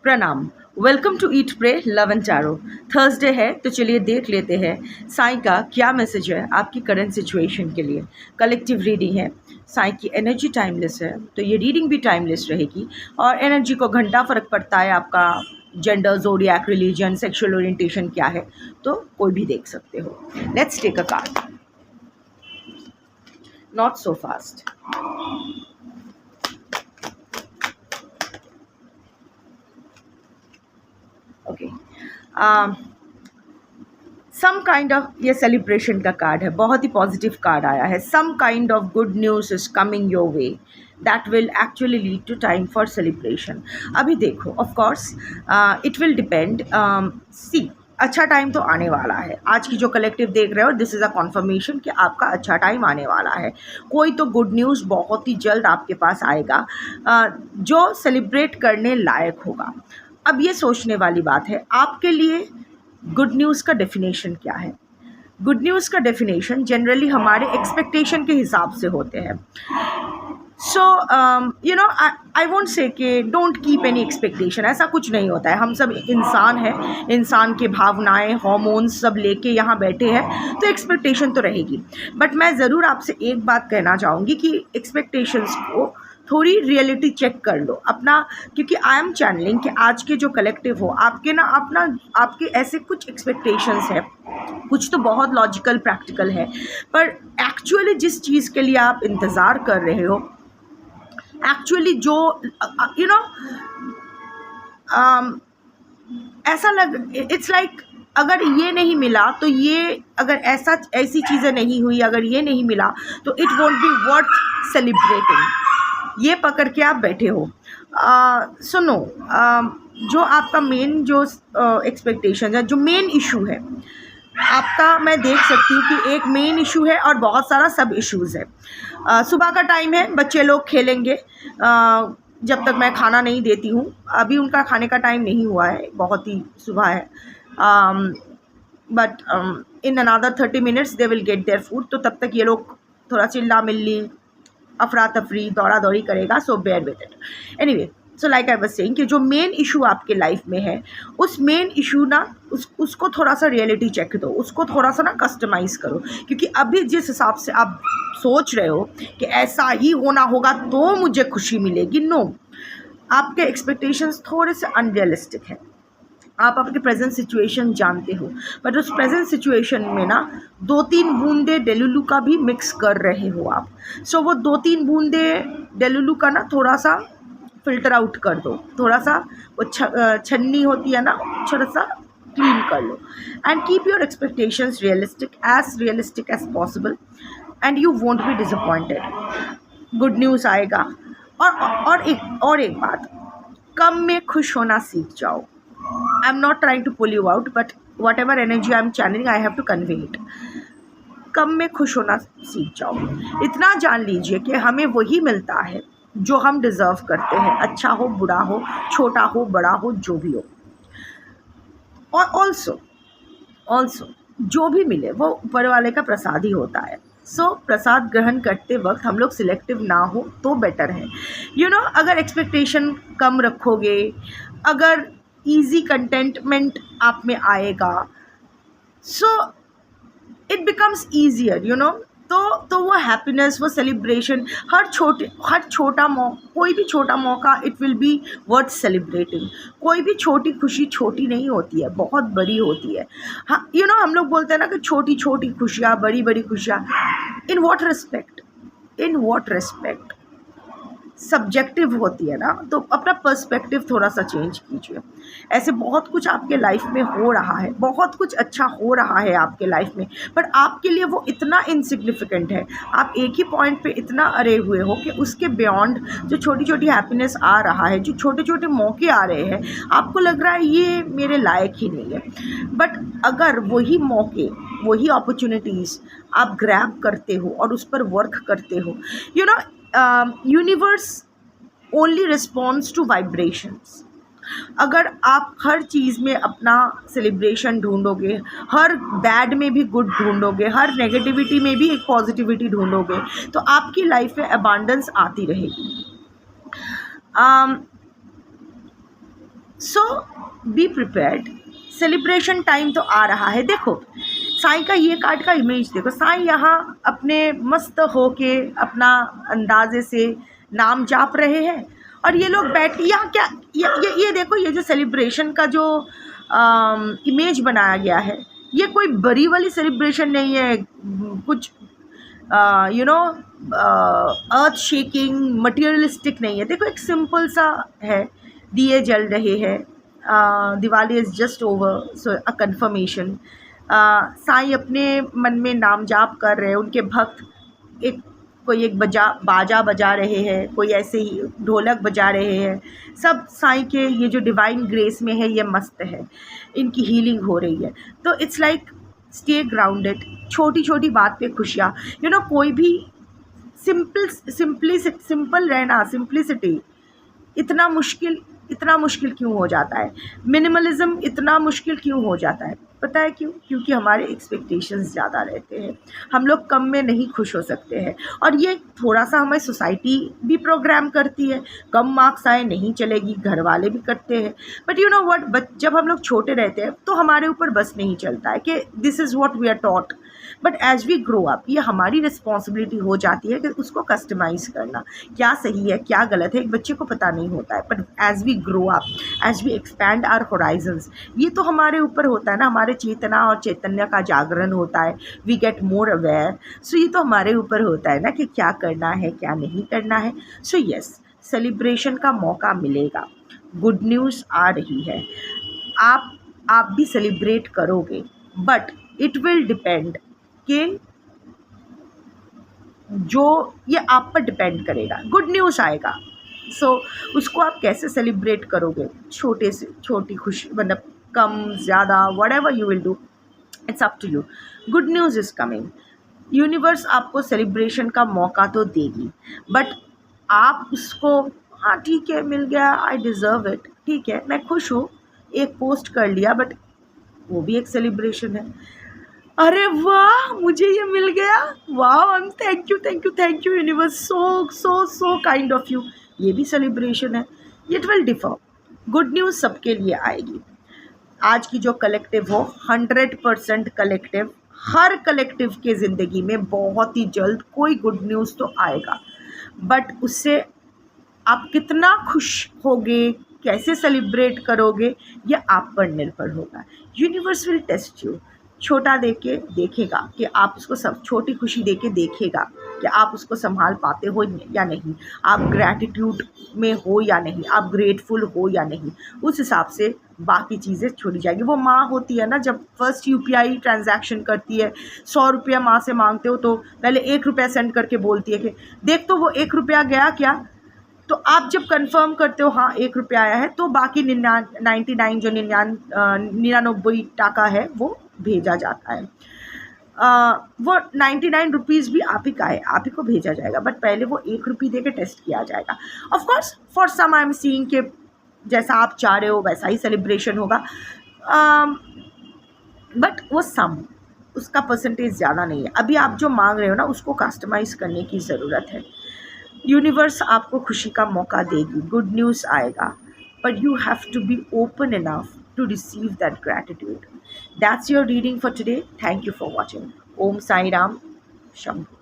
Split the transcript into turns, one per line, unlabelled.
प्रणाम। Welcome to eat pray love and tarot. Thursday है तो चलिए देख लेते हैं साईं का क्या मैसेज है आपकी करंट सिचुएशन के लिए। कलेक्टिव रीडिंग है, साईं की एनर्जी टाइमलेस है तो ये रीडिंग भी टाइमलेस रहेगी। और एनर्जी को घंटा फ़र्क पड़ता है आपका gender, zodiac, religion, sexual orientation क्या है, तो कोई भी देख सकते हो। Let's take a card. Not so fast. Okay, some kind of, ये सेलिब्रेशन का कार्ड है, बहुत ही पॉजिटिव कार्ड आया है। Some kind of good news is coming your way that will actually lead to time for celebration. अभी देखो, of course it will depend. See, अच्छा टाइम तो आने वाला है। आज की जो कलेक्टिव देख रहे हो, दिस इज़ अ कॉन्फर्मेशन कि आपका अच्छा टाइम आने वाला है। कोई तो गुड न्यूज़ बहुत ही जल्द आपके पास आएगा जो सेलिब्रेट करने लायक होगा। अब ये सोचने वाली बात है आपके लिए गुड न्यूज़ का डेफिनेशन क्या है। गुड न्यूज़ का डेफिनेशन जनरली हमारे एक्सपेक्टेशन के हिसाब से होते हैं। So you know, I won't say कि डोंट कीप एनी एक्सपेक्टेशन, ऐसा कुछ नहीं होता है। हम सब इंसान हैं, इंसान के भावनाएं, हार्मोन्स सब लेके यहाँ बैठे हैं, तो एक्सपेक्टेशन तो रहेगी। बट मैं ज़रूर आपसे एक बात कहना चाहूँगी कि एक्सपेक्टेशंस को थोड़ी रियलिटी चेक कर लो अपना, क्योंकि आई एम चैनलिंग कि आज के जो कलेक्टिव हो आपके ना अपना आपके ऐसे कुछ एक्सपेक्टेशंस है, कुछ तो बहुत लॉजिकल प्रैक्टिकल है, पर एक्चुअली जिस चीज़ के लिए आप इंतज़ार कर रहे हो, एक्चुअली जो यू नो ऐसा लग, इट्स लाइक अगर ये नहीं मिला तो ये, अगर ऐसी चीज़ें नहीं हुई, अगर ये नहीं मिला तो it won't be worth celebrating. ये पकड़ के आप बैठे हो। सुनो, जो आपका मेन जो एक्सपेक्टेशन है, जो मेन इशू है आपका, मैं देख सकती हूँ कि एक मेन इशू है और बहुत सारा सब इश्यूज़ है। सुबह का टाइम है, बच्चे लोग खेलेंगे जब तक मैं खाना नहीं देती हूँ। अभी उनका खाने का टाइम नहीं हुआ है, बहुत ही सुबह है, but in another 30 minutes they will get their food. तो तब तक ये लोग थोड़ा चिल्ला मिल्ली, अफरा तफरी, दौड़ा दौड़ी करेगा, so bear with it. Anyway, so like I was saying कि जो मेन इशू आपके लाइफ में है, उस मेन इशू ना उसको थोड़ा सा रियलिटी चेक दो, उसको थोड़ा सा ना कस्टमाइज़ करो। क्योंकि अभी जिस हिसाब से आप सोच रहे हो कि ऐसा ही होना होगा तो मुझे खुशी मिलेगी, नो, आपके एक्सपेक्टेशंस थोड़े से अनरियलिस्टिक हैं। आप आपके प्रेजेंट सिचुएशन जानते हो, बट उस प्रेजेंट सिचुएशन में ना 2-3 बूंदे डेलुलू का भी मिक्स कर रहे हो आप। सो वो 2-3 बूंदे डेलुलू का ना थोड़ा सा फ़िल्टर आउट कर दो, थोड़ा सा वो छन्नी होती है ना, थोड़ा सा क्लीन कर लो, and keep your expectations realistic as possible, and you won't be disappointed. Good news आएगा। और एक बात, कम में खुश होना सीख जाओ। I'm not trying to pull you out, but whatever energy I'm channeling, I have to convey it. कम में खुश होना सीख जाओ। इतना जान लीजिए कि हमें वही मिलता है जो हम डिज़र्व करते हैं, अच्छा हो, बुरा हो, छोटा हो, बड़ा हो, जो भी हो। और ऑल्सो जो भी मिले वो ऊपर वाले का प्रसाद ही होता है। सो प्रसाद ग्रहण करते वक्त हम लोग सिलेक्टिव ना हो तो बेटर है। यू नो, अगर एक्सपेक्टेशन कम रखोगे, अगर ईजी कंटेंटमेंट आप में आएगा, so it becomes easier, you know. तो वो हैप्पीनेस, वो सेलिब्रेशन, कोई भी छोटा मौका, it will be worth celebrating. कोई भी छोटी खुशी छोटी नहीं होती है, बहुत बड़ी होती है। हाँ, यू नो, हम लोग बोलते हैं ना कि छोटी छोटी खुशियाँ, बड़ी बड़ी खुशियाँ। इन वॉट रिस्पेक्ट सब्जेक्टिव होती है ना, तो अपना पर्सपेक्टिव थोड़ा सा चेंज कीजिए। ऐसे बहुत कुछ आपके लाइफ में हो रहा है, बहुत कुछ अच्छा हो रहा है आपके लाइफ में, पर आपके लिए वो इतना इनसिग्निफिकेंट है। आप एक ही पॉइंट पे इतना अरे हुए हो कि उसके बियॉन्ड जो छोटी छोटी हैप्पीनेस आ रहा है, जो छोटे छोटे मौके आ रहे हैं, आपको लग रहा है ये मेरे लायक ही नहीं है। बट अगर वही मौके, वही अपॉर्चुनिटीज़ आप ग्रैब करते हो और उस पर वर्क करते हो, you know, universe only responds to vibrations. अगर आप हर चीज़ में अपना सेलिब्रेशन ढूंढोगे, हर बैड में भी गुड ढूंढोगे, हर नेगेटिविटी में भी एक पॉजिटिविटी ढूंढोगे, तो आपकी लाइफ में अबांडेंस आती रहेगी। सो बी प्रिपेयर्ड, सेलिब्रेशन टाइम तो आ रहा है। देखो साईं का ये कार्ड का इमेज देखो, साईं यहाँ अपने मस्त होके अपना अंदाजे से नाम जाप रहे हैं और ये लोग बैठ के यहाँ क्या ये देखो, ये जो सेलिब्रेशन का जो इमेज बनाया गया है, ये कोई बड़ी वाली सेलिब्रेशन नहीं है, कुछ अर्थ शेकिंग मटेरियलिस्टिक नहीं है। देखो एक सिंपल सा है, दिए जल रहे हैं, Diwali is just over, so a confirmation. Sai अपने मन में नाम जाप कर रहे हैं, उनके भक्त कोई एक बाजा बजा रहे हैं, कोई ऐसे ही ढोलक बजा रहे हैं, सब साईं के ये जो डिवाइन ग्रेस में है, ये मस्त है, इनकी हीलिंग हो रही है। तो इट्स लाइक स्टे ग्राउंडेड, छोटी छोटी बात पे खुशियाँ, कोई भी सिंपल रहना, सिंप्लिसिटी इतना मुश्किल क्यों हो जाता है, मिनिमलिज्म इतना मुश्किल क्यों हो जाता है, पता है क्यों? क्योंकि हमारे एक्सपेक्टेशंस ज़्यादा रहते हैं, हम लोग कम में नहीं खुश हो सकते हैं, और ये थोड़ा सा हमें सोसाइटी भी प्रोग्राम करती है, कम मार्क्स आए नहीं चलेगी, घर वाले भी करते हैं, बट यू नो व्हाट, जब हम लोग छोटे रहते हैं तो हमारे ऊपर बस नहीं चलता है कि this is what we are taught, but as we grow up ये हमारी रिस्पॉन्सिबिलिटी हो जाती है कि उसको कस्टमाइज़ करना, क्या सही है क्या गलत है एक बच्चे को पता नहीं होता है, but as we grow up, as we expand our horizons, ये तो हमारे ऊपर होता है ना, हमारे चेतना और चैतन्य का जागरण होता है, वी गेट मोर अवेयर, सो ये तो हमारे ऊपर होता है ना कि क्या करना है क्या नहीं करना है। सो यस, सेलिब्रेशन का मौका मिलेगा, गुड न्यूज़ आ रही है, आप भी सेलिब्रेट करोगे, बट इट विल डिपेंड कि जो ये आप पर डिपेंड करेगा, गुड न्यूज़ आएगा, सो उसको आप कैसे सेलिब्रेट करोगे, छोटे से छोटी खुशी, मतलब कम ज़्यादा, whatever you will do, it's up to you. Good news is coming, universe आपको सेलिब्रेशन का मौका तो देगी, बट आप उसको, हाँ ठीक है मिल गया, आई डिज़र्व इट, ठीक है मैं खुश हूँ, एक पोस्ट कर लिया, बट वो भी एक सेलिब्रेशन है, अरे वाह मुझे ये मिल गया, वाह thank you universe, so kind of you, ये भी सेलिब्रेशन है। It will differ, good news सबके लिए आएगी। आज की जो कलेक्टिव हो 100% कलेक्टिव, हर कलेक्टिव के ज़िंदगी में बहुत ही जल्द कोई गुड न्यूज़ तो आएगा, बट उससे आप कितना खुश होगे, कैसे सेलिब्रेट करोगे, ये आप पर निर्भर होगा। यूनिवर्स विल टेस्ट यू, छोटा दे के देखेगा कि आप उसको सब छोटी खुशी दे के देखेगा कि आप उसको संभाल पाते हो या नहीं, आप ग्रैटिट्यूड में हो या नहीं, आप ग्रेटफुल हो या नहीं, उस हिसाब से बाकी चीज़ें छोड़ी जाएगी। वो माँ होती है ना, जब फर्स्ट UPI ट्रांजैक्शन करती है, 100 रुपया माँ से मांगते हो तो पहले 1 रुपया सेंड करके बोलती है कि देख तो वो 1 रुपया गया क्या, तो आप जब कंफर्म करते हो हाँ 1 रुपया आया है, तो बाकी 99 जो 99 टाका है वो भेजा जाता है, वो 99 रुपीज़ भी आप ही का है, आप ही को भेजा जाएगा, बट पहले वो 1 रुपये दे के टेस्ट किया जाएगा। Of course for some I am seeing के जैसा आप चाह रहे हो वैसा ही सेलिब्रेशन होगा, बट वो सम, उसका परसेंटेज ज़्यादा नहीं है। अभी आप जो मांग रहे हो ना, उसको कस्टमाइज़ करने की ज़रूरत है। यूनिवर्स आपको खुशी का मौका देगी, गुड न्यूज़ आएगा, but you have to be open enough to receive that gratitude. That's your reading for today. Thank you for watching. Om Sai Ram, Shambhu.